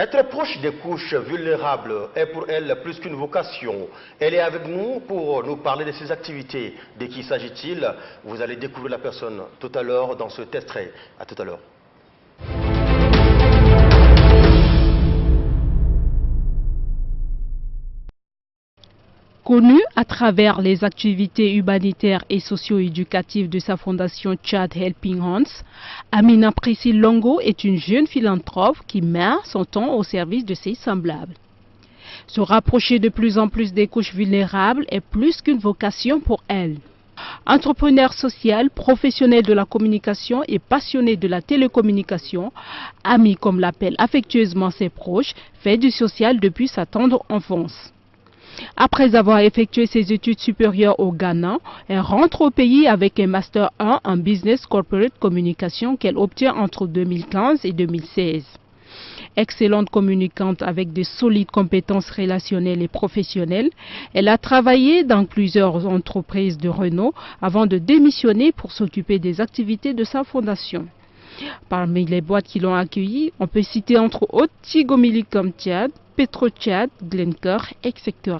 Être proche des couches vulnérables est pour elle plus qu'une vocation. Elle est avec nous pour nous parler de ses activités. De qui s'agit-il? Vous allez découvrir la personne tout à l'heure dans ce extrait. À tout à l'heure. Connue à travers les activités humanitaires et socio-éducatives de sa fondation Tchad Helping Hands, Amina Priscille Longo est une jeune philanthrope qui met son temps au service de ses semblables. Se rapprocher de plus en plus des couches vulnérables est plus qu'une vocation pour elle. Entrepreneur social, professionnel de la communication et passionné de la télécommunication, Ami, comme l'appellent affectueusement ses proches, fait du social depuis sa tendre enfance. Après avoir effectué ses études supérieures au Ghana, elle rentre au pays avec un Master 1 en Business Corporate Communication qu'elle obtient entre 2015 et 2016. Excellente communicante avec de solides compétences relationnelles et professionnelles, elle a travaillé dans plusieurs entreprises de renom avant de démissionner pour s'occuper des activités de sa fondation. Parmi les boîtes qui l'ont accueillie, on peut citer entre autres Tigo Millicom Tchad, Petro-Tchad, Glencore, etc.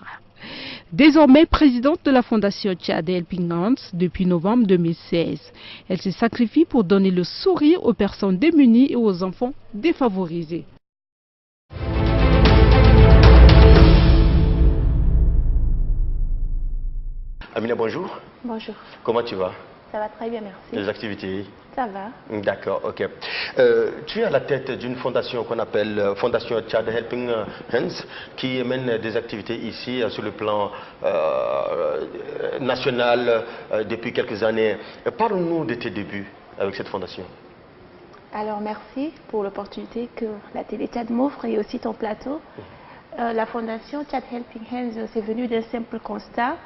Désormais présidente de la fondation Tchad Helping Hands depuis novembre 2016, elle se sacrifie pour donner le sourire aux personnes démunies et aux enfants défavorisés. Amina, bonjour. Bonjour. Comment tu vas? Ça va très bien, merci. Les activités? Ça va. D'accord, ok. Tu es à la tête d'une fondation qu'on appelle Fondation Tchad Helping Hands, qui mène des activités ici sur le plan national depuis quelques années. Parle-nous de tes débuts avec cette fondation. Alors, merci pour l'opportunité que la télé Tchad m'offre et aussi ton plateau. La fondation Tchad Helping Hands, c'est venu d'un simple constat.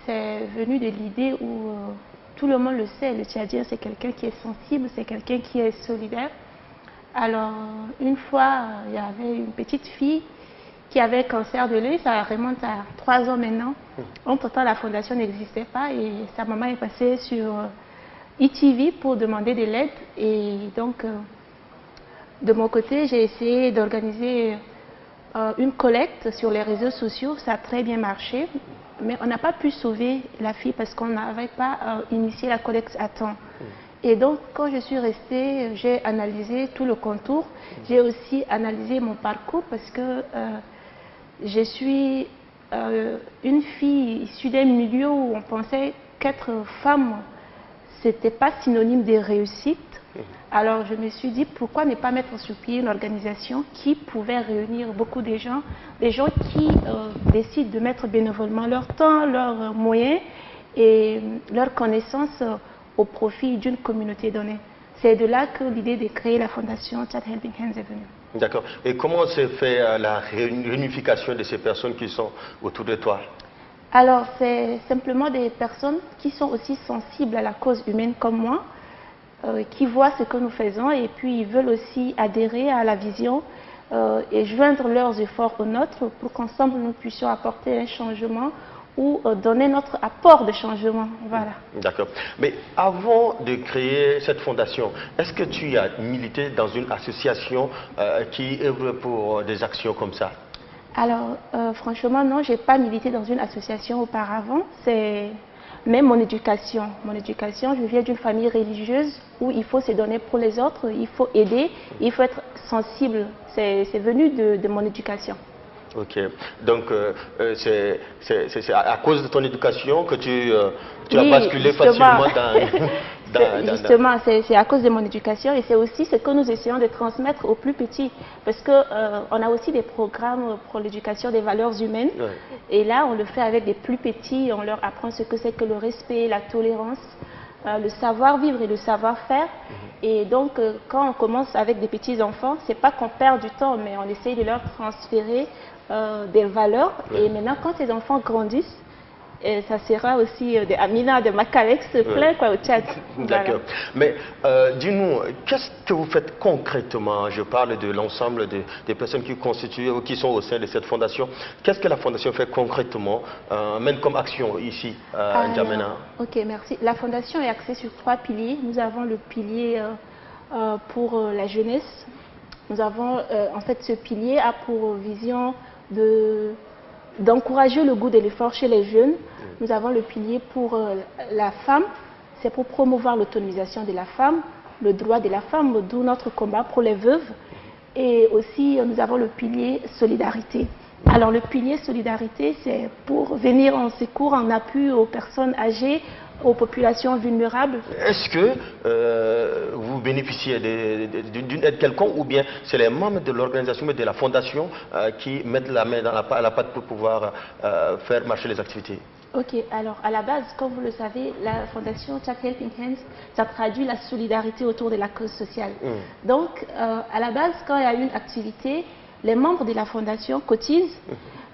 C'est venu de l'idée où tout le monde le sait, le Tchadien, c'est quelqu'un qui est sensible, c'est quelqu'un qui est solidaire. Alors, une fois, il y avait une petite fille qui avait un cancer de l'œil, ça remonte à 3 ans maintenant. Entre-temps, la fondation n'existait pas et sa maman est passée sur ETV pour demander de l'aide. Et donc, de mon côté, j'ai essayé d'organiser une collecte sur les réseaux sociaux, ça a très bien marché. Mais on n'a pas pu sauver la fille parce qu'on n'avait pas initié la collecte à temps. Et donc, quand je suis restée, j'ai analysé tout le contour. J'ai aussi analysé mon parcours parce que je suis une fille issue d'un milieu où on pensait qu'être femme, ce n'était pas synonyme de réussite. Alors, je me suis dit, pourquoi ne pas mettre sur pied une organisation qui pouvait réunir beaucoup de gens, des gens qui décident de mettre bénévolement leur temps, leurs moyens et leurs connaissances au profit d'une communauté donnée. C'est de là que l'idée de créer la fondation Tchad Helping Hands est venue. D'accord. Et comment s'est fait la réunification de ces personnes qui sont autour de toi? Alors, c'est simplement des personnes qui sont aussi sensibles à la cause humaine comme moi, qui voient ce que nous faisons et puis ils veulent aussi adhérer à la vision et joindre leurs efforts aux nôtres pour qu'ensemble nous puissions apporter un changement ou donner notre apport de changement. Voilà. D'accord. Mais avant de créer cette fondation, est-ce que tu as milité dans une association qui œuvre pour des actions comme ça? Alors, franchement, non, je n'ai pas milité dans une association auparavant. C'est même mon éducation. Mon éducation, je viens d'une famille religieuse où il faut se donner pour les autres, il faut aider, il faut être sensible. C'est venu de mon éducation. Ok. Donc, c'est à cause de ton éducation que tu as basculé facilement dans... Justement, c'est à cause de mon éducation et c'est aussi ce que nous essayons de transmettre aux plus petits. Parce qu'on a aussi des programmes pour l'éducation des valeurs humaines. Ouais. Et là, on le fait avec des plus petits. On leur apprend ce que c'est que le respect, la tolérance, le savoir-vivre et le savoir-faire. Et donc, quand on commence avec des petits-enfants, c'est pas qu'on perd du temps, mais on essaye de leur transférer des valeurs. Ouais. Et maintenant, quand ces enfants grandissent, et ça sera aussi de Amina, de Macalex, plein quoi, au Tchad. D'accord. Mais dis-nous, qu'est-ce que vous faites concrètement? Je parle de l'ensemble des personnes qui constituent ou qui sont au sein de cette fondation. Qu'est-ce que la fondation fait concrètement, même comme action ici à N'Djamena? Ok, merci. La fondation est axée sur 3 piliers. Nous avons le pilier pour la jeunesse, Nous avons, en fait, ce pilier a pour vision d'encourager le goût de l'effort chez les jeunes. Nous avons le pilier pour la femme, c'est pour promouvoir l'autonomisation de la femme, le droit de la femme, d'où notre combat pour les veuves. Et aussi, nous avons le pilier solidarité. Alors, le pilier solidarité, c'est pour venir en secours, en appui aux personnes âgées, aux populations vulnérables. Est-ce que vous bénéficiez d'une aide quelconque ou bien c'est les membres de l'organisation, de la fondation qui mettent la main à la pâte pour pouvoir faire marcher les activités? Ok, alors à la base, comme vous le savez, la fondation Chad Helping Hands, ça traduit la solidarité autour de la cause sociale. Donc, à la base, quand il y a une activité, les membres de la fondation cotisent,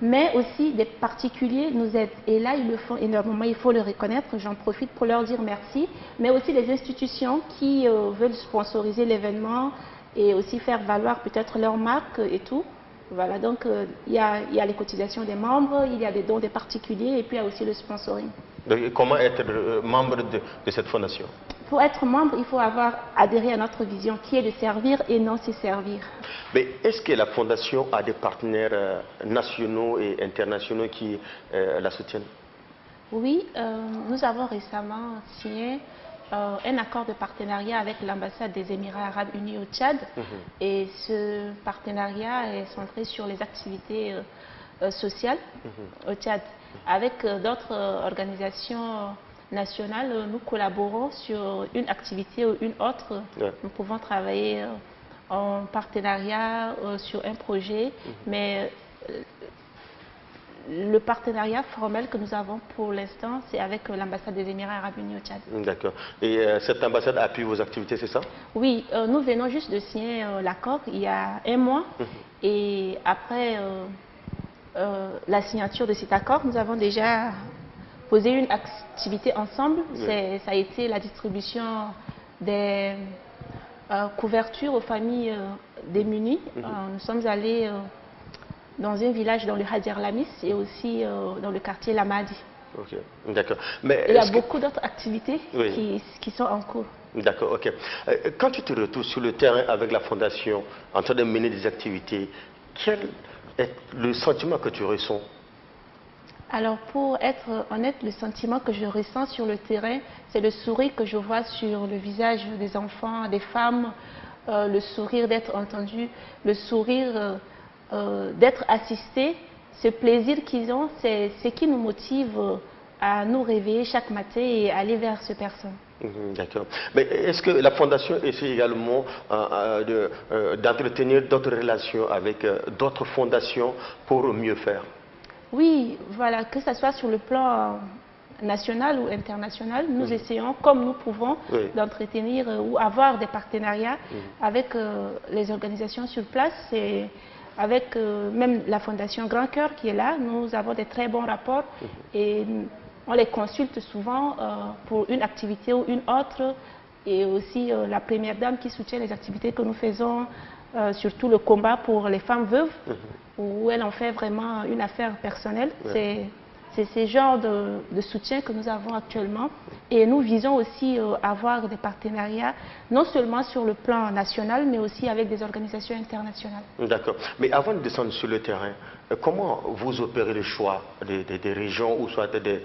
mais aussi des particuliers nous aident. Et là, ils le font énormément, il faut le reconnaître, j'en profite pour leur dire merci, mais aussi des institutions qui veulent sponsoriser l'événement et aussi faire valoir peut-être leur marque et tout. Voilà, donc il y a les cotisations des membres, il y a des dons des particuliers et puis il y a aussi le sponsoring. Donc, comment être membre de cette fondation? Pour être membre, il faut avoir adhéré à notre vision qui est de servir et non se servir. Mais est-ce que la fondation a des partenaires nationaux et internationaux qui la soutiennent? Oui, nous avons récemment signé un accord de partenariat avec l'ambassade des Émirats Arabes Unis au Tchad. Et ce partenariat est centré sur les activités sociales au Tchad. Avec d'autres organisations nationales, nous collaborons sur une activité ou une autre. Nous pouvons travailler en partenariat sur un projet, mais le partenariat formel que nous avons pour l'instant, c'est avec l'ambassade des Émirats Arabes Unis au Tchad. D'accord. Et cette ambassade appuie vos activités, c'est ça? Oui, nous venons juste de signer l'accord il y a un mois. Et après la signature de cet accord, nous avons déjà posé une activité ensemble. Ça a été la distribution des couvertures aux familles démunies. Nous sommes allés dans un village dans le Hadjar Lamis et aussi dans le quartier Lamadi. Ok, d'accord. Mais il y a beaucoup d'autres activités qui sont en cours. D'accord, ok. Quand tu te retrouves sur le terrain avec la fondation, en train de mener des activités, quel est le sentiment que tu ressens? Alors, pour être honnête, le sentiment que je ressens sur le terrain, c'est le sourire que je vois sur le visage des enfants, des femmes, le sourire d'être entendu, le sourire d'être assisté. Ce plaisir qu'ils ont, c'est ce qui nous motive à nous réveiller chaque matin et aller vers ces personnes. D'accord. Mais est-ce que la fondation essaie également d'entretenir d'autres relations avec d'autres fondations pour mieux faire? Oui, voilà, que ce soit sur le plan national ou international, nous essayons, comme nous pouvons, d'entretenir ou avoir des partenariats avec les organisations sur place. Et avec même la Fondation Grand Cœur qui est là, nous avons des très bons rapports et on les consulte souvent pour une activité ou une autre. Et aussi la Première Dame qui soutient les activités que nous faisons, surtout le combat pour les femmes veuves, où elle en fait vraiment une affaire personnelle. C'est ce genre de soutien que nous avons actuellement. Et nous visons aussi avoir des partenariats, non seulement sur le plan national, mais aussi avec des organisations internationales. D'accord. Mais avant de descendre sur le terrain, comment vous opérez le choix des régions ou soit des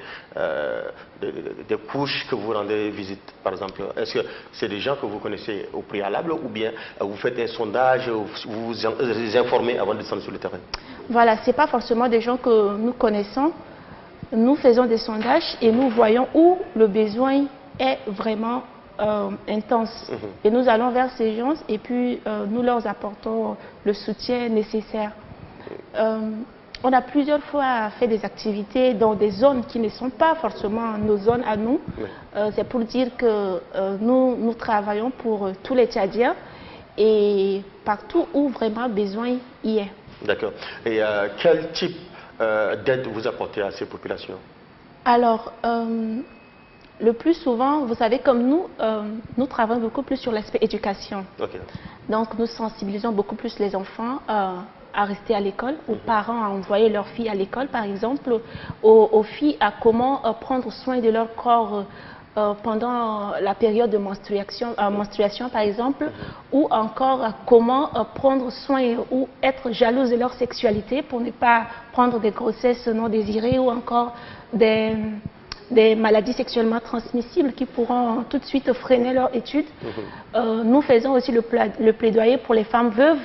couches que vous rendez visite, par exemple? Est-ce que c'est des gens que vous connaissez au préalable ou bien vous faites un sondage, vous vous informez avant de descendre sur le terrain? Voilà, ce n'est pas forcément des gens que nous connaissons. Nous faisons des sondages et nous voyons où le besoin est vraiment intense. Et nous allons vers ces gens et puis nous leur apportons le soutien nécessaire. On a plusieurs fois fait des activités dans des zones qui ne sont pas forcément nos zones à nous. C'est pour dire que nous travaillons pour tous les Tchadiens et partout où vraiment besoin y est. D'accord. Et quel type d'aide vous apportez à ces populations? Alors, le plus souvent, vous savez, comme nous travaillons beaucoup plus sur l'aspect éducation. Donc, nous sensibilisons beaucoup plus les enfants à rester à l'école, aux parents à envoyer leurs filles à l'école, par exemple, aux filles à comment prendre soin de leur corps pendant la période de menstruation par exemple, ou encore comment prendre soin ou être jalouse de leur sexualité pour ne pas prendre des grossesses non désirées ou encore des maladies sexuellement transmissibles qui pourront tout de suite freiner leur étude. Nous faisons aussi le plaidoyer pour les femmes veuves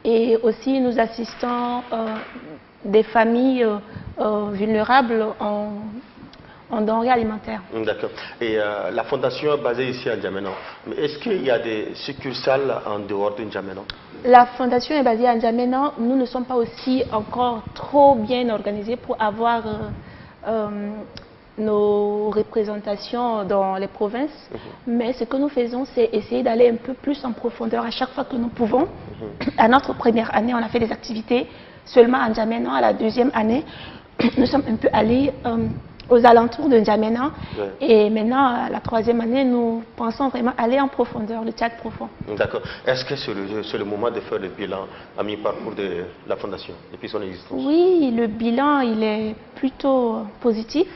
et aussi nous assistons des familles vulnérables en denrées alimentaires. D'accord. Et la fondation est basée ici à N'Djamena. Mais est-ce qu'il y a des succursales en dehors de N'Djamena? La fondation est basée à N'Djamena. Nous ne sommes pas aussi encore trop bien organisés pour avoir nos représentations dans les provinces. Mais ce que nous faisons, c'est essayer d'aller un peu plus en profondeur à chaque fois que nous pouvons. À notre première année, on a fait des activités seulement à N'Djamena. À la deuxième année, nous sommes un peu allés aux alentours de N'Djamena. Et maintenant, à la troisième année, nous pensons vraiment aller en profondeur, le Tchad profond. D'accord. Est-ce que c'est le moment de faire le bilan à mi-parcours de la fondation, depuis son existence? Oui, le bilan, il est plutôt positif,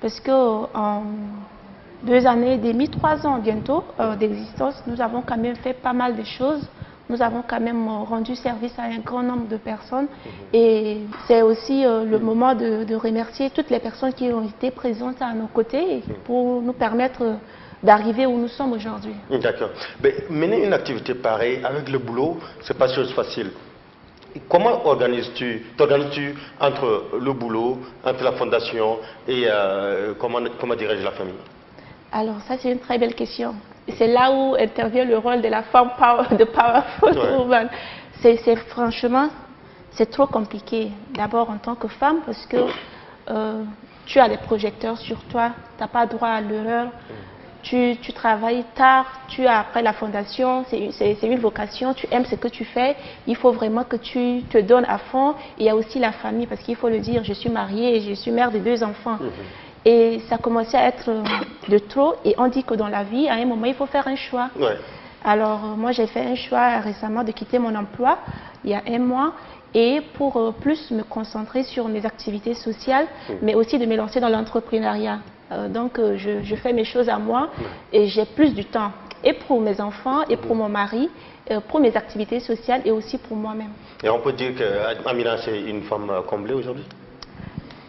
parce qu'en 2 années et demie, 3 ans bientôt d'existence, nous avons quand même fait pas mal de choses. Nous avons quand même rendu service à un grand nombre de personnes et c'est aussi le moment de remercier toutes les personnes qui ont été présentes à nos côtés pour nous permettre d'arriver où nous sommes aujourd'hui. D'accord. Mais mener une activité pareille avec le boulot, c'est pas chose facile. Comment t'organises-tu entre le boulot, entre la fondation et comment dirais-je la famille? Alors ça c'est une très belle question. C'est là où intervient le rôle de la femme de Powerful Woman. Franchement, c'est trop compliqué. D'abord en tant que femme, parce que tu as des projecteurs sur toi, tu n'as pas droit à l'erreur, tu travailles tard, tu as après la fondation, c'est une vocation, tu aimes ce que tu fais, il faut vraiment que tu te donnes à fond. Il y a aussi la famille, parce qu'il faut le dire, je suis mariée et je suis mère de 2 enfants. Et ça commençait à être de trop. Et on dit que dans la vie, à un moment, il faut faire un choix. Alors, moi, j'ai fait un choix récemment de quitter mon emploi, il y a 1 mois, et pour plus me concentrer sur mes activités sociales, mais aussi de me lancer dans l'entrepreneuriat. Donc, je fais mes choses à moi et j'ai plus du temps, et pour mes enfants, et pour mon mari, pour mes activités sociales, et aussi pour moi-même. Et on peut dire qu'Amina, c'est une femme comblée aujourd'hui?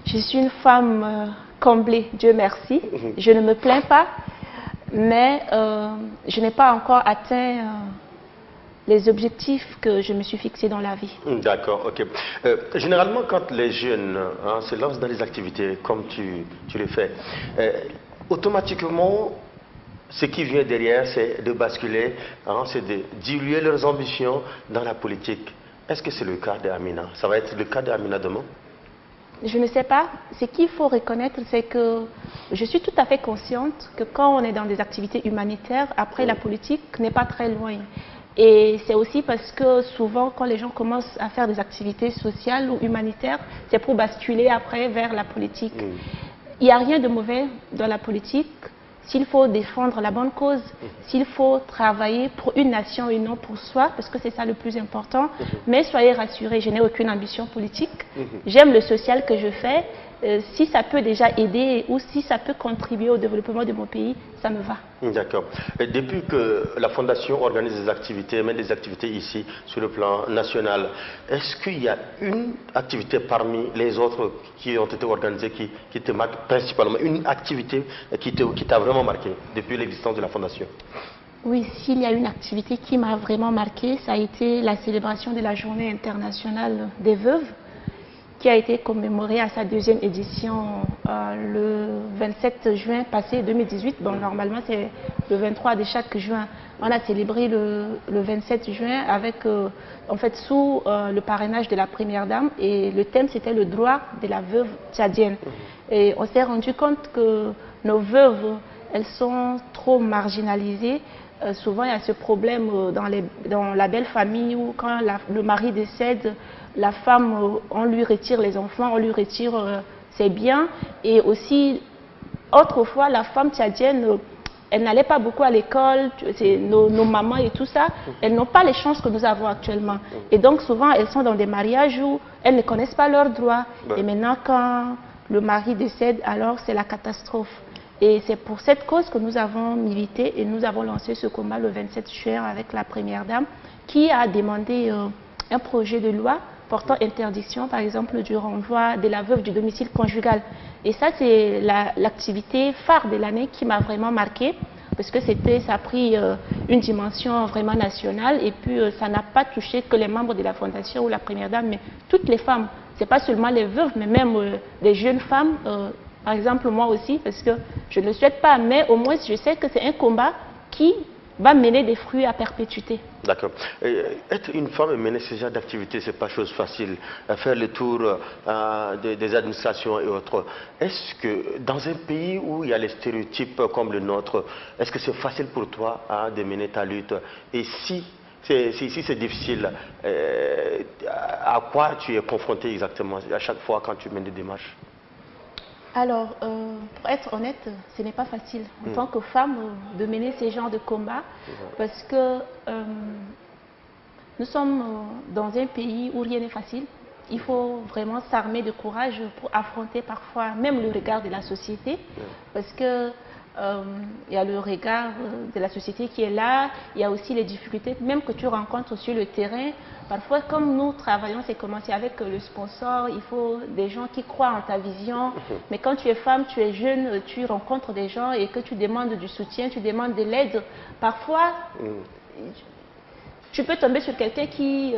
Je suis une femme comblée, Dieu merci. Je ne me plains pas, mais je n'ai pas encore atteint les objectifs que je me suis fixés dans la vie. D'accord, ok. Généralement, quand les jeunes se lancent dans les activités comme tu le fais, automatiquement, ce qui vient derrière, c'est de basculer, c'est de diluer leurs ambitions dans la politique. Est-ce que c'est le cas d'Amina? Ça va être le cas d'Amina demain? Je ne sais pas. Ce qu'il faut reconnaître, c'est que je suis tout à fait consciente que quand on est dans des activités humanitaires, après la politique n'est pas très loin. Et c'est aussi parce que souvent, quand les gens commencent à faire des activités sociales ou humanitaires, c'est pour basculer après vers la politique. Il n'y a rien de mauvais dans la politique. S'il faut défendre la bonne cause, s'il faut travailler pour une nation et non pour soi, parce que c'est ça le plus important. Mais soyez rassurés, je n'ai aucune ambition politique. J'aime le social que je fais. Si ça peut déjà aider ou si ça peut contribuer au développement de mon pays, ça me va. D'accord. Depuis que la Fondation organise des activités, mène des activités ici, sur le plan national, est-ce qu'il y a une activité parmi les autres qui ont été organisées qui te marque principalement, une activité qui t'a vraiment marqué depuis l'existence de la Fondation? Oui, s'il y a une activité qui m'a vraiment marqué, ça a été la célébration de la Journée internationale des veuves, qui a été commémorée à sa 2e édition le 27 juin passé 2018. Bon, normalement, c'est le 23 de chaque juin. On a célébré le 27 juin avec, en fait, sous le parrainage de la Première Dame. Et le thème, c'était le droit de la veuve tchadienne. Et on s'est rendu compte que nos veuves, elles sont trop marginalisées. Souvent, il y a ce problème dans la belle famille où quand le mari décède, la femme, on lui retire les enfants, on lui retire ses biens. Et aussi, autrefois, la femme tchadienne, elle n'allait pas beaucoup à l'école, nos mamans et tout ça, elles n'ont pas les chances que nous avons actuellement. Et donc, souvent, elles sont dans des mariages où elles ne connaissent pas leurs droits. Et maintenant, quand le mari décède, alors c'est la catastrophe. Et c'est pour cette cause que nous avons milité et nous avons lancé ce combat le 27 juin avec la Première Dame qui a demandé un projet de loi portant interdiction, par exemple, du renvoi de la veuve du domicile conjugal. Et ça, c'est l'activité phare de l'année qui m'a vraiment marquée, parce que ça a pris une dimension vraiment nationale, et puis ça n'a pas touché que les membres de la Fondation ou la Première Dame, mais toutes les femmes. Ce n'est pas seulement les veuves, mais même les jeunes femmes, par exemple moi aussi, parce que je ne le souhaite pas, mais au moins je sais que c'est un combat qui va mener des fruits à perpétuité. D'accord. Être une femme et mener ce genre d'activité, ce n'est pas chose facile. Faire le tour des administrations et autres. Est-ce que dans un pays où il y a les stéréotypes comme le nôtre, est-ce que c'est facile pour toi de mener ta lutte? Et si c'est difficile, à quoi tu es confronté exactement à chaque fois quand tu mènes des démarches? Alors, pour être honnête, ce n'est pas facile en tant que femme de mener ces genres de combats parce que nous sommes dans un pays où rien n'est facile. Il faut vraiment s'armer de courage pour affronter parfois même le regard de la société parce que il y a le regard de la société qui est là, il y a aussi les difficultés même que tu rencontres sur le terrain. Parfois, comme nous travaillons, c'est commencé avec le sponsor, il faut des gens qui croient en ta vision. Mais quand tu es femme, tu es jeune, tu rencontres des gens et que tu demandes du soutien, tu demandes de l'aide. Parfois, tu peux tomber sur quelqu'un qui,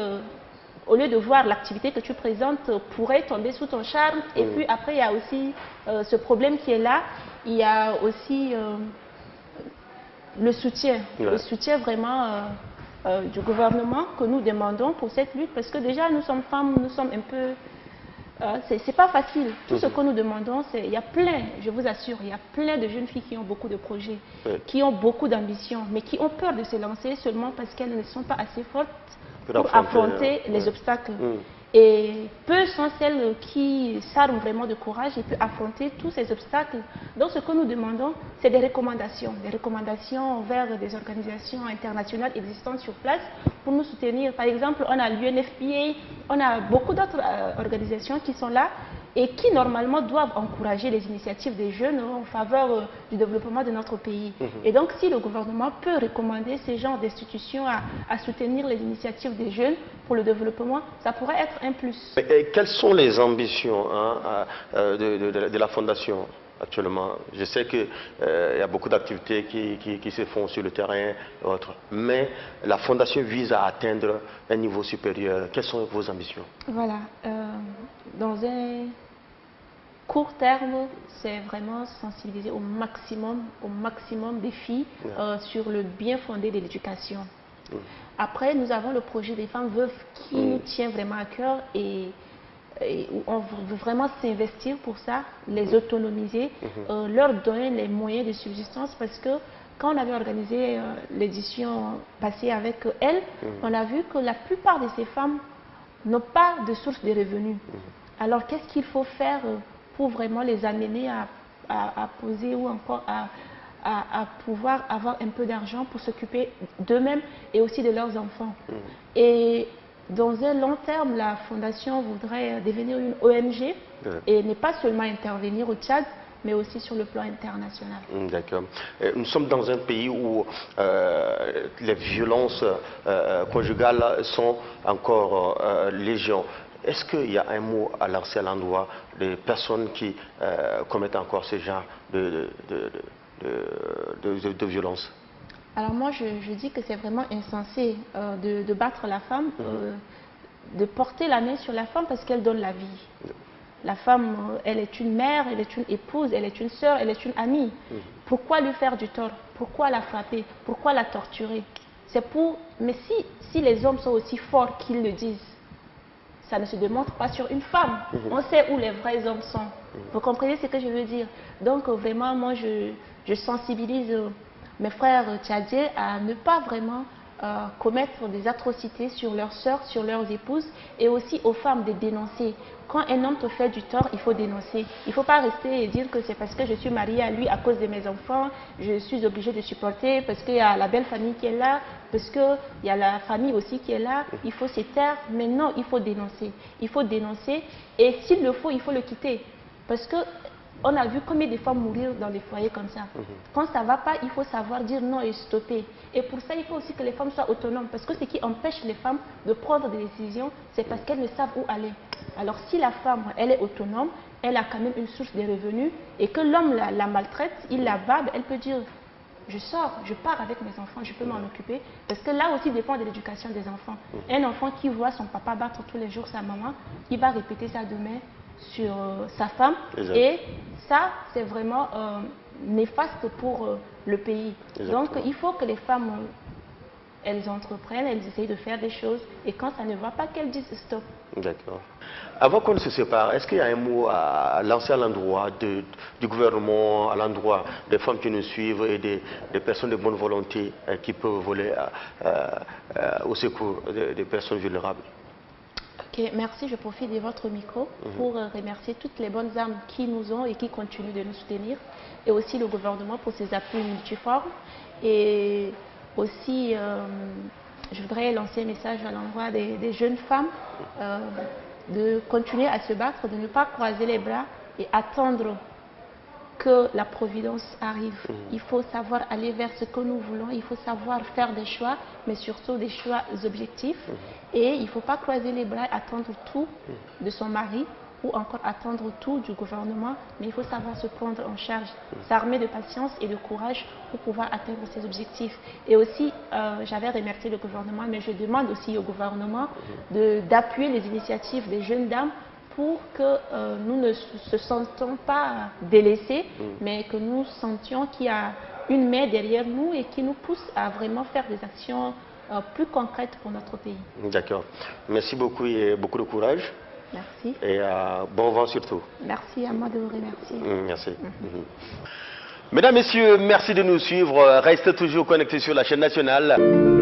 au lieu de voir l'activité que tu présentes, pourrait tomber sous ton charme. Et puis après, il y a aussi ce problème qui est là. Il y a aussi le soutien vraiment du gouvernement que nous demandons pour cette lutte. Parce que déjà, nous sommes femmes, nous sommes un peu... c'est pas facile. Tout ce que nous demandons, il y a plein, je vous assure, il y a plein de jeunes filles qui ont beaucoup de projets, qui ont beaucoup d'ambitions, mais qui ont peur de se lancer seulement parce qu'elles ne sont pas assez fortes pour affronter les obstacles. Et peu sont celles qui s'arment vraiment de courage et peuvent affronter tous ces obstacles. Donc ce que nous demandons, c'est des recommandations vers des organisations internationales existantes sur place pour nous soutenir. Par exemple, on a l'UNFPA, on a beaucoup d'autres organisations qui sont là et qui normalement doivent encourager les initiatives des jeunes en faveur du développement de notre pays. Et donc si le gouvernement peut recommander ces genres d'institutions à soutenir les initiatives des jeunes pour le développement, ça pourrait être un plus. Et quelles sont les ambitions de la Fondation actuellement? Je sais qu'il y a beaucoup d'activités qui se font sur le terrain et autres, mais la Fondation vise à atteindre un niveau supérieur. Quelles sont vos ambitions? Voilà. Dans un court terme, c'est vraiment sensibiliser au maximum des filles sur le bien fondé de l'éducation. Après, nous avons le projet des femmes veuves qui nous tient vraiment à cœur et où on veut vraiment s'investir pour ça, les autonomiser, leur donner les moyens de subsistance parce que quand on avait organisé l'édition passée avec elles, on a vu que la plupart de ces femmes n'ont pas de source de revenus. Alors qu'est-ce qu'il faut faire pour vraiment les amener à poser ou encore à pouvoir avoir un peu d'argent pour s'occuper d'eux-mêmes et aussi de leurs enfants. Et dans un long terme, la Fondation voudrait devenir une ONG et ne pas seulement intervenir au Tchad, mais aussi sur le plan international. D'accord. Nous sommes dans un pays où les violences conjugales sont encore légion. Est-ce qu'il y a un mot à lancer à l'endroit des personnes qui commettent encore ce genre de violence? Alors moi, je dis que c'est vraiment insensé de battre la femme, de porter la main sur la femme parce qu'elle donne la vie. La femme, elle est une mère, elle est une épouse, elle est une sœur, elle est une amie. Pourquoi lui faire du tort? Pourquoi la frapper? Pourquoi la torturer? C'est pour... Mais si les hommes sont aussi forts qu'ils le disent, ça ne se démontre pas sur une femme. On sait où les vrais hommes sont. Vous comprenez ce que je veux dire? Donc vraiment, moi, je sensibilise mes frères tchadiens à ne pas vraiment commettre des atrocités sur leurs sœurs, sur leurs épouses et aussi aux femmes de dénoncer. Quand un homme te fait du tort, il faut dénoncer. Il ne faut pas rester et dire que c'est parce que je suis mariée à lui à cause de mes enfants, je suis obligée de supporter parce qu'il y a la belle famille qui est là, parce qu'il y a la famille aussi qui est là, il faut se taire. Mais non, il faut dénoncer. Il faut dénoncer et s'il le faut, il faut le quitter. Parce que on a vu combien de femmes mourir dans des foyers comme ça. Quand ça ne va pas, il faut savoir dire non et stopper. Et pour ça, il faut aussi que les femmes soient autonomes. Parce que ce qui empêche les femmes de prendre des décisions, c'est parce qu'elles ne savent où aller. Alors si la femme, elle est autonome, elle a quand même une source de revenus, et que l'homme la maltraite, il la bat, elle peut dire, je sors, je pars avec mes enfants, je peux m'en occuper. Parce que là aussi dépend de l'éducation des enfants. Un enfant qui voit son papa battre tous les jours sa maman, il va répéter ça demain sur sa femme. Exactement. Et ça, c'est vraiment néfaste pour le pays. Exactement. Donc il faut que les femmes, elles entreprennent, elles essayent de faire des choses, et quand ça ne va pas, qu'elles disent stop. D'accord. Avant qu'on ne se sépare, est-ce qu'il y a un mot à lancer à l'endroit du gouvernement, à l'endroit des femmes qui nous suivent et des personnes de bonne volonté qui peuvent voler au secours des personnes vulnérables? Ok, merci. Je profite de votre micro pour remercier toutes les bonnes âmes qui nous ont et qui continuent de nous soutenir, et aussi le gouvernement pour ses appuis multiformes. Et aussi, je voudrais lancer un message à l'endroit des jeunes femmes de continuer à se battre, de ne pas croiser les bras et attendre que la providence arrive. Il faut savoir aller vers ce que nous voulons, il faut savoir faire des choix, mais surtout des choix objectifs. Et il ne faut pas croiser les bras et attendre tout de son mari, ou encore attendre tout du gouvernement, mais il faut savoir se prendre en charge, s'armer de patience et de courage pour pouvoir atteindre ses objectifs. Et aussi, j'avais remercié le gouvernement, mais je demande aussi au gouvernement d'appuyer les initiatives des jeunes dames pour que nous ne se sentons pas délaissés, mais que nous sentions qu'il y a une main derrière nous et qui nous pousse à vraiment faire des actions plus concrètes pour notre pays. D'accord. Merci beaucoup et beaucoup de courage. Merci. Et bon vent surtout. Merci, à moi de vous remercier. Merci. Mesdames, Messieurs, merci de nous suivre. Restez toujours connectés sur la chaîne nationale.